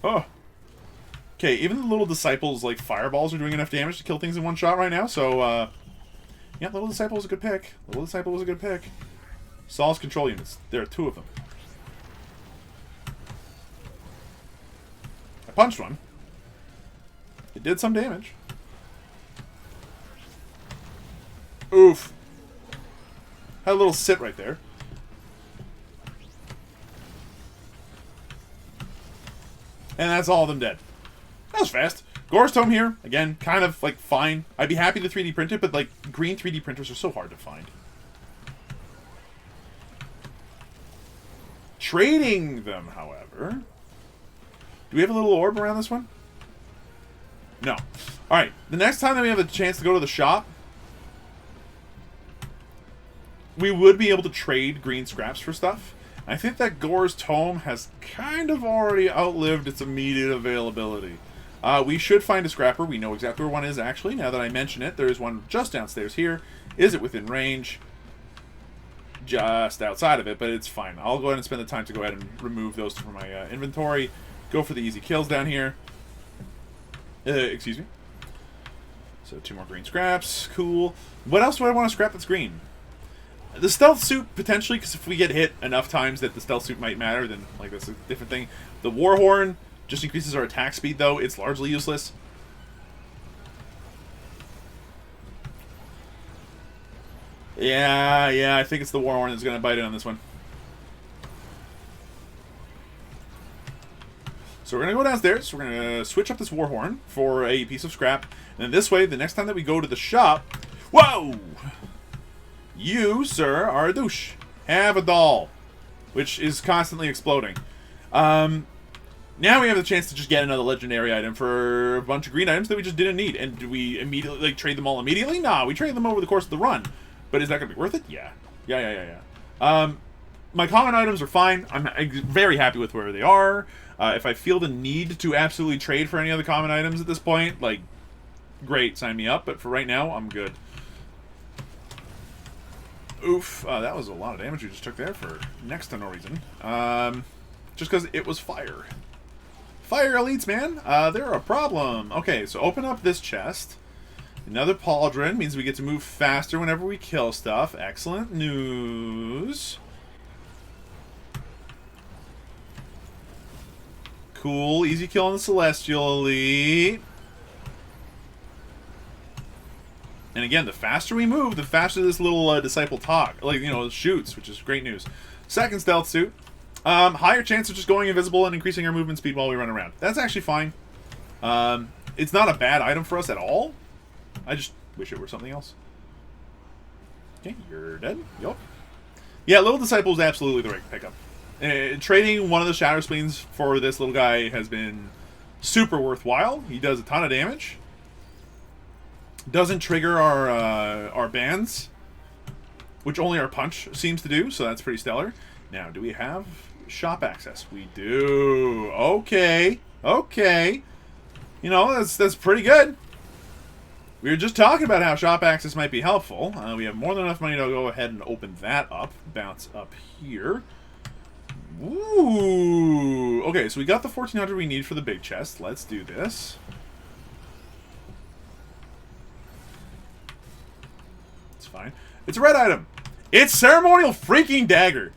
[SPEAKER 1] Oh. Okay, even the little disciples, like, fireballs are doing enough damage to kill things in one shot right now, so, yeah, Little Disciple was a good pick. Little Disciple was a good pick. Saul's control units. There are 2 of them. I punched one. It did some damage. Oof. Had a little sit right there. And that's all of them dead. That was fast. Gore's Tome here, again, kind of, like, fine. I'd be happy to 3D print it, but, like, green 3D printers are so hard to find. Trading them, however... Do we have a little orb around this one? No. Alright, the next time that we have a chance to go to the shop, we would be able to trade green scraps for stuff. I think that Gore's Tome has kind of already outlived its immediate availability. We should find a scrapper. We know exactly where one is, actually. Now that I mention it, there is one just downstairs here. Is it within range? Just outside of it, but it's fine. I'll go ahead and spend the time to go ahead and remove those from my inventory. Go for the easy kills down here. Excuse me. So 2 more green scraps. Cool. What else do I want to scrap that's green? The stealth suit, potentially, because if we get hit enough times that the stealth suit might matter, then, like, that's a different thing. The war horn just increases our attack speed, though. It's largely useless. Yeah, I think it's the war horn that's going to bite it on this one. So we're going to go downstairs. We're going to switch up this war horn for a piece of scrap. And then this way, the next time that we go to the shop... Whoa! You, sir, are a douche. Have a doll. which is constantly exploding. Now we have the chance to just get another legendary item for a bunch of green items that we just didn't need. And do we immediately, like, trade them all immediately? Nah, we trade them over the course of the run. But is that going to be worth it? Yeah. Yeah. My common items are fine. I'm very happy with where they are. If I feel the need to absolutely trade for any other common items at this point, like, great, sign me up. But for right now, I'm good. Oof. That was a lot of damage we just took there for next to no reason. Just because it was fire. Fire elites, man. They're a problem. Okay, so open up this chest. Another pauldron means we get to move faster whenever we kill stuff. Excellent news. Cool. Easy kill on the Celestial Elite. And again, the faster we move, the faster this little disciple shoots, which is great news. Second stealth suit. Higher chance of just going invisible and increasing our movement speed while we run around. That's actually fine. It's not a bad item for us at all. I just wish it were something else. Okay, you're dead. Yup. Yeah, Little Disciple is absolutely the right pickup. Trading one of the Shatter Spleens for this little guy has been super worthwhile. He does a ton of damage. Doesn't trigger our bands, which only our punch seems to do, so that's pretty stellar. Now, do we have shop access? We do. Okay. You know, that's pretty good. We were just talking about how shop access might be helpful. We have more than enough money to go ahead and open that up. Bounce up here. Ooh. Okay, so we got the 1400 we need for the big chest. Let's do this. It's fine. It's a red item. It's Ceremonial Freaking Dagger.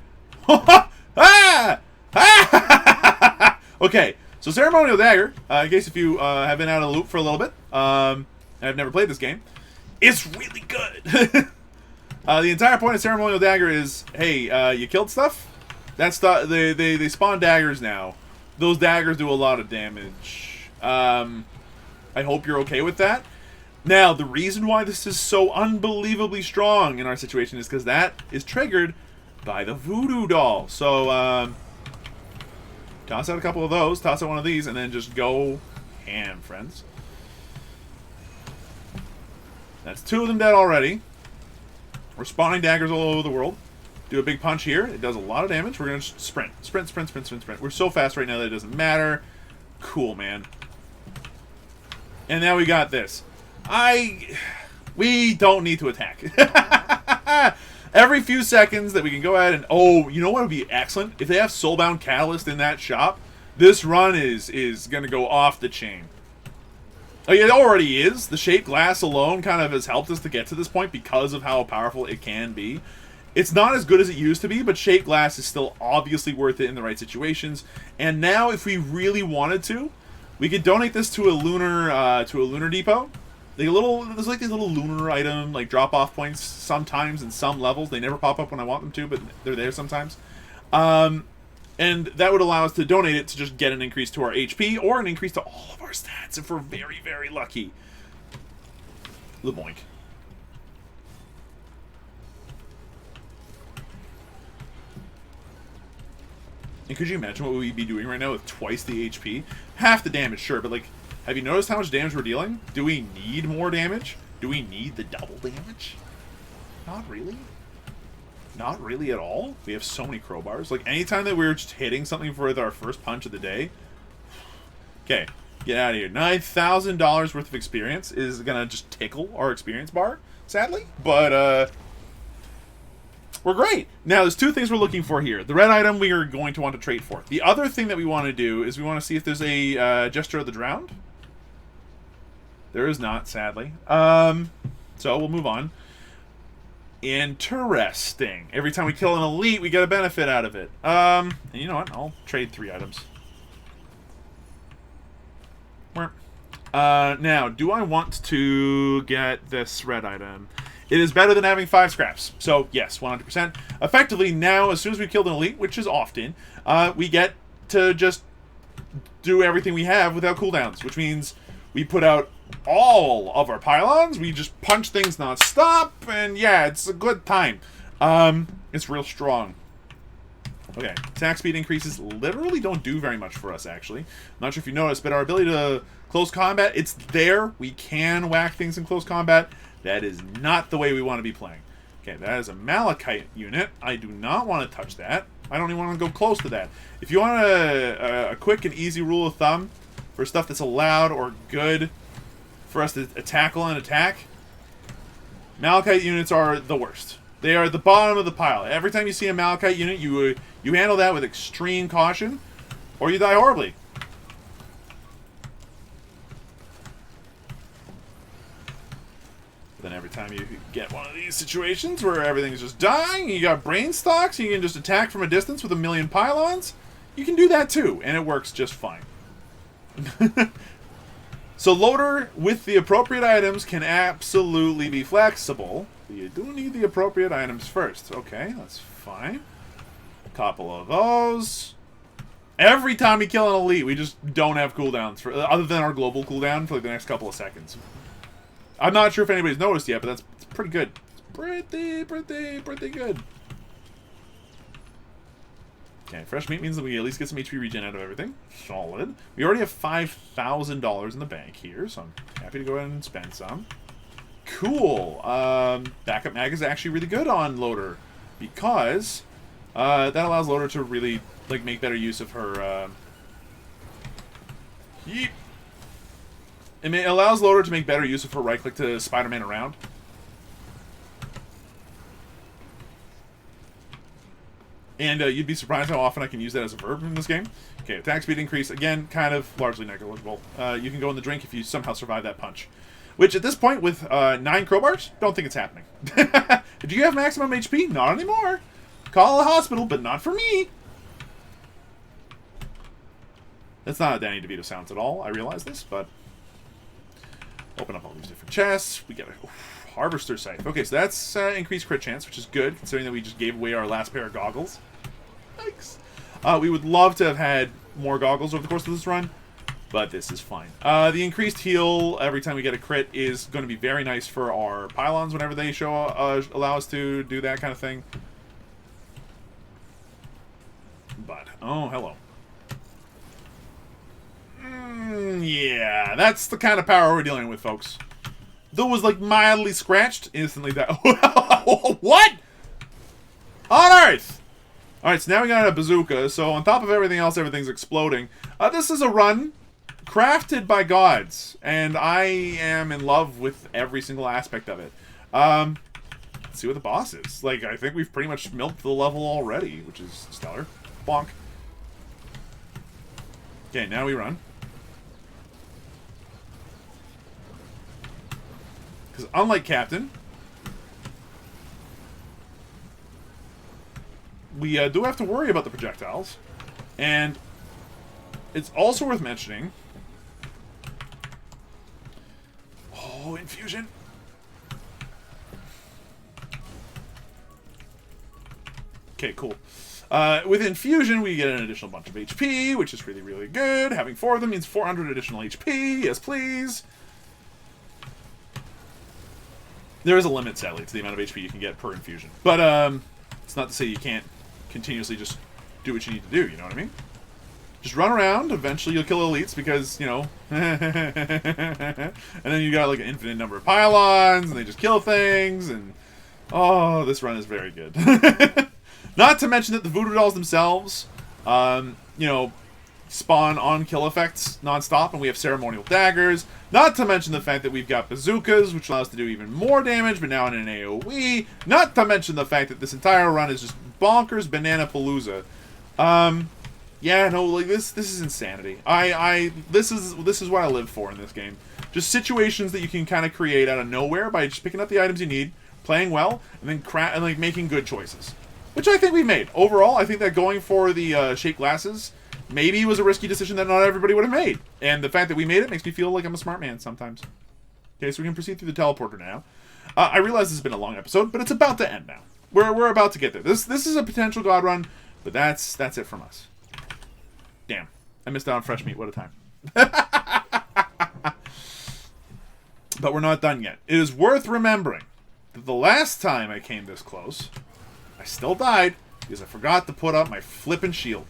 [SPEAKER 1] Okay, so Ceremonial Dagger, in case if you have been out of the loop for a little bit, I've never played this game, it's really good. The entire point of Ceremonial Dagger is, hey, you killed stuff? That's they spawn daggers now. Those daggers do a lot of damage. I hope you're okay with that. Now, the reason why this is so unbelievably strong in our situation is because that is triggered by the voodoo doll. So, toss out a couple of those, toss out one of these, and then just go ham, friends. That's 2 of them dead already. We're spawning daggers all over the world. Do a big punch here. It does a lot of damage. We're going to sprint. Sprint. We're so fast right now that it doesn't matter. Cool, man. And now we got this. We don't need to attack. Every few seconds that we can go ahead and... Oh, you know what would be excellent? If they have Soulbound Catalyst in that shop, this run is going to go off the chain. Like, it already is. The shaped glass alone kind of has helped us to get to this point because of how powerful it can be. It's not as good as it used to be, but shaped glass is still obviously worth it in the right situations. And now, if we really wanted to, we could donate this to a lunar depot. There's like these little lunar item like drop-off points sometimes in some levels. They never pop up when I want them to, but they're there sometimes. And that would allow us to donate it to just get an increase to our HP or an increase to all of our stats if we're very, very lucky. LeBoink. And could you imagine what we'd be doing right now with twice the HP? Half the damage, sure, but like, have you noticed how much damage we're dealing? Do we need more damage? Do we need the double damage? Not really. Not really at all. We have so many crowbars. Like, anytime that we're just hitting something for our first punch of the day... Okay, get out of here. $9,000 worth of experience is gonna just tickle our experience bar, sadly. But, we're great. Now, there's 2 things we're looking for here. The red item we are going to want to trade for. The other thing that we want to do is we want to see if there's a Gesture of the Drowned. There is not, sadly. So we'll move on. Interesting. Every time we kill an elite, we get a benefit out of it. And you know what? I'll trade 3 items. Now, do I want to get this red item? It is better than having 5 scraps. So, yes, 100%. Effectively, now, as soon as we've killed an elite, which is often, we get to just do everything we have without cooldowns, which means we put out all of our pylons, we just punch things non-stop, and yeah, it's a good time. It's real strong. Okay, attack speed increases literally don't do very much for us, actually. I'm not sure if you noticed, but our ability to close combat, it's there. We can whack things in close combat. That is not the way we want to be playing. Okay, that is a Malachite unit. I do not want to touch that. I don't even want to go close to that. If you want a quick and easy rule of thumb for stuff that's allowed or good for us to tackle and attack, Malachite units are the worst. They are at the bottom of the pile. Every time you see a Malachite unit, you handle that with extreme caution, or you die horribly. Then every time you get one of these situations where everything's just dying, you got brain stocks, you can just attack from a distance with a million pylons, you can do that too, and it works just fine. So loader with the appropriate items can absolutely be flexible. But you do need the appropriate items first. Okay, that's fine. A couple of those. Every time we kill an elite, we just don't have cooldowns for other than our global cooldown for like the next couple of seconds. I'm not sure if anybody's noticed yet, but it's pretty good. It's pretty good. Okay, fresh meat means that we at least get some HP regen out of everything. Solid. We already have $5,000 in the bank here, so I'm happy to go ahead and spend some. Cool. Backup mag is actually really good on Loader because that allows Loader to really like make better use of her. It allows Loader to make better use of her right click to Spider-Man around. And you'd be surprised how often I can use that as a verb in this game. Okay, attack speed increase, again, kind of largely negligible. You can go in the drink if you somehow survive that punch. Which, at this point, with 9 crowbars, don't think it's happening. Do you have maximum HP? Not anymore. Call a hospital, but not for me. That's not a Danny DeVito sounds at all. I realize this, but... Open up all these different chests. We get a Harvester Scythe. Okay, so that's increased crit chance, which is good, considering that we just gave away our last pair of goggles. Thanks. We would love to have had more goggles over the course of this run, but this is fine. The increased heal every time we get a crit is going to be very nice for our pylons whenever they allow us to do that kind of thing. But, oh, hello. Yeah, that's the kind of power we're dealing with, folks. Though it was like mildly scratched, instantly that. What? On Earth! Alright, so now we got a bazooka, so on top of everything else, everything's exploding. This is a run crafted by gods, and I am in love with every single aspect of it. Let's see what the boss is. Like, I think we've pretty much milked the level already, which is stellar. Bonk. Okay, now we run. Because unlike Captain, we do have to worry about the projectiles. And it's also worth mentioning... Oh, infusion. Okay, cool. With infusion, we get an additional bunch of HP, which is really, really good. Having 4 of them means 400 additional HP. Yes, please. There is a limit, sadly, to the amount of HP you can get per infusion. But it's not to say you can't continuously just do what you need to do, you know what I mean? Just run around, eventually you'll kill elites because, you know... and then you got like an infinite number of pylons, and they just kill things, and... Oh, this run is very good. Not to mention that the voodoo dolls themselves, you know, spawn on-kill effects non-stop, and we have ceremonial daggers. Not to mention the fact that we've got bazookas, which allows us to do even more damage, but now in an AoE. Not to mention the fact that this entire run is just bonkers banana palooza. Yeah, no, like this is insanity. This is what I live for in this game. Just situations that you can kind of create out of nowhere by just picking up the items you need, playing well, and then like making good choices. Which I think we made. Overall, I think that going for the shaped glasses maybe was a risky decision that not everybody would have made. And the fact that we made it makes me feel like I'm a smart man sometimes. Okay, so we can proceed through the teleporter now. I realize this has been a long episode, but it's about to end now. We're about to get there. This is a potential god run, but that's it from us. Damn. I missed out on fresh meat. What a time. But we're not done yet. It is worth remembering that the last time I came this close, I still died, because I forgot to put up my flippin' shield.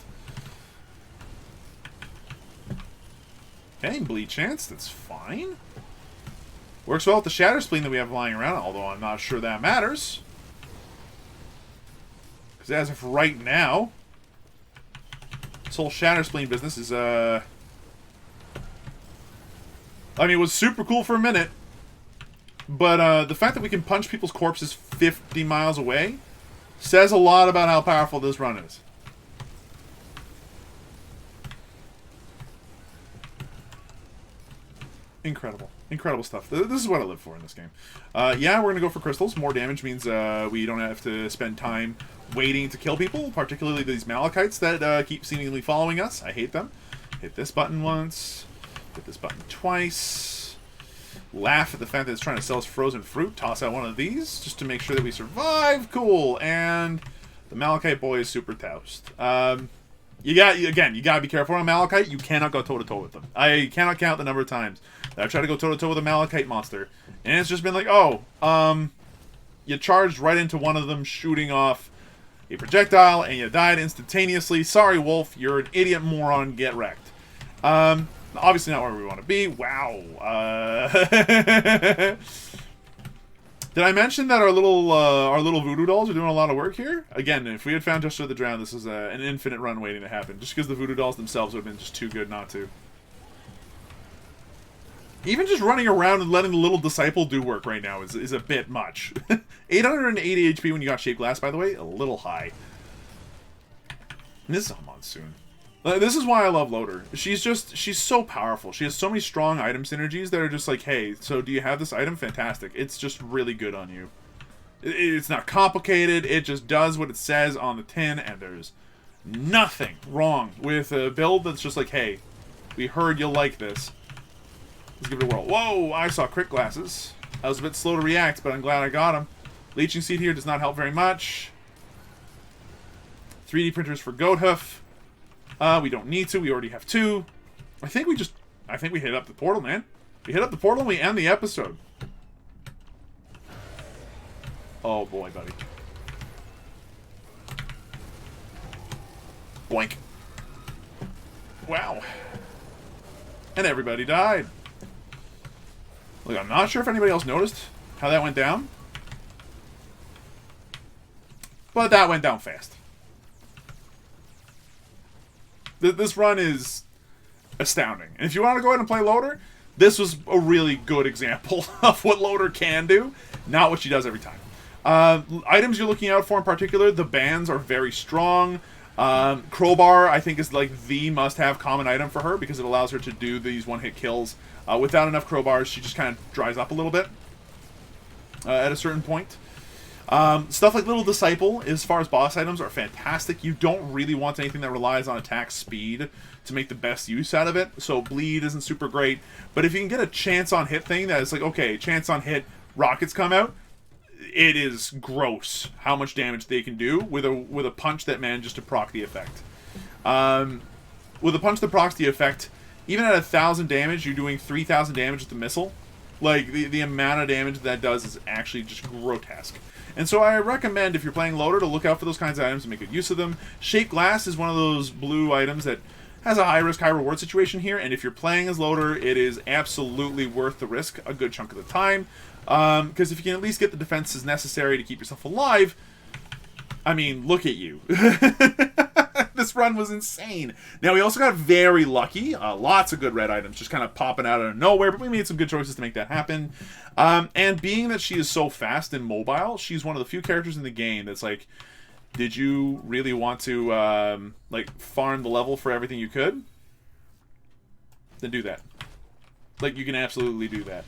[SPEAKER 1] Okay, bleed chance, that's fine. Works well with the Shatter Spleen that we have lying around, although I'm not sure that matters. Because as of right now, this whole Shatter Spleen business is, I mean, it was super cool for a minute, but the fact that we can punch people's corpses 50 miles away says a lot about how powerful this run is. Incredible. Incredible stuff. This is what I live for in this game. Yeah, we're going to go for crystals. More damage means we don't have to spend time waiting to kill people, particularly these Malachites that keep seemingly following us. I hate them. Hit this button once. Hit this button twice. Laugh at the fact that it's trying to sell us frozen fruit. Toss out one of these just to make sure that we survive. Cool. And the Malachite boy is super toast. You gotta be careful on Malachite. You cannot go toe-to-toe with them. I cannot count the number of times that I've tried to go toe-to-toe with a Malachite monster, and it's just been like, oh, you charged right into one of them, shooting off a projectile, and you died instantaneously. Sorry, Wolf, you're an idiot moron, get wrecked. Obviously not where we want to be. Wow. Did I mention that our little voodoo dolls are doing a lot of work here? Again, if we had found Justice of the Drowned, this is an infinite run waiting to happen. Just because the voodoo dolls themselves would have been just too good not to. Even just running around and letting the little disciple do work right now is a bit much. 880 HP when you got Shaped Glass, by the way, a little high. And this is a Monsoon. This is why I love Loader. She's so powerful. She has so many strong item synergies that are just like, hey, so do you have this item? Fantastic. It's just really good on you. It's not complicated. It just does what it says on the tin, and there's nothing wrong with a build that's just like, hey, we heard you'll like this. Let's give it a whirl. Whoa, I saw crit glasses. I was a bit slow to react, but I'm glad I got them. Leeching Seed here does not help very much. 3D printers for Goat Hoof. We don't need to. We already have 2. I think we hit up the portal, man. We hit up the portal and we end the episode. Oh boy, buddy. Boink. Wow. And everybody died. Look, I'm not sure if anybody else noticed how that went down. But that went down fast. This run is astounding. And if you want to go ahead and play Loader, this was a really good example of what Loader can do, not what she does every time. Items you're looking out for in particular, the bands are very strong. Crowbar, I think, is like the must-have common item for her because it allows her to do these one-hit kills. Without enough crowbars, she just kind of dries up a little bit at a certain point. Stuff like Little Disciple, as far as boss items, are fantastic. You don't really want anything that relies on attack speed to make the best use out of it, so Bleed isn't super great. But if you can get a chance on hit thing that is like, okay, chance on hit, rockets come out, it is gross how much damage they can do with a punch that manages to proc the effect. With a punch that procs the effect, even at 1,000 damage, you're doing 3,000 damage with the missile. Like, the amount of damage that does is actually just grotesque. And so I recommend, if you're playing Loader, to look out for those kinds of items and make good use of them. Shaped Glass is one of those blue items that has a high-risk, high-reward situation here, and if you're playing as Loader, it is absolutely worth the risk a good chunk of the time. Because if you can at least get the defenses necessary to keep yourself alive, I mean, look at you. This run was insane. Now, we also got very lucky. Lots of good red items just kind of popping out of nowhere, but we made some good choices to make that happen. And being that she is so fast and mobile, she's one of the few characters in the game that's like, did you really want to, like, farm the level for everything you could? Then do that. Like, you can absolutely do that.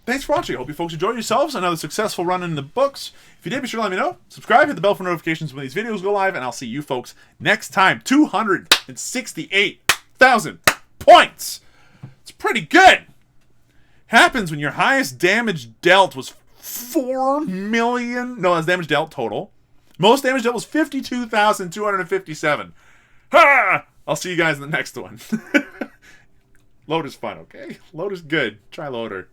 [SPEAKER 1] Thanks for watching. I hope you folks enjoyed yourselves. Another successful run in the books. If you did, be sure to let me know. Subscribe, hit the bell for notifications when these videos go live, and I'll see you folks next time. 268,000 points. It's pretty good. Happens when your highest damage dealt was 4 million. No, that's damage dealt total. Most damage dealt was 52,257. Ha! I'll see you guys in the next one. Loader's fun, okay? Loader's good. Try Loader.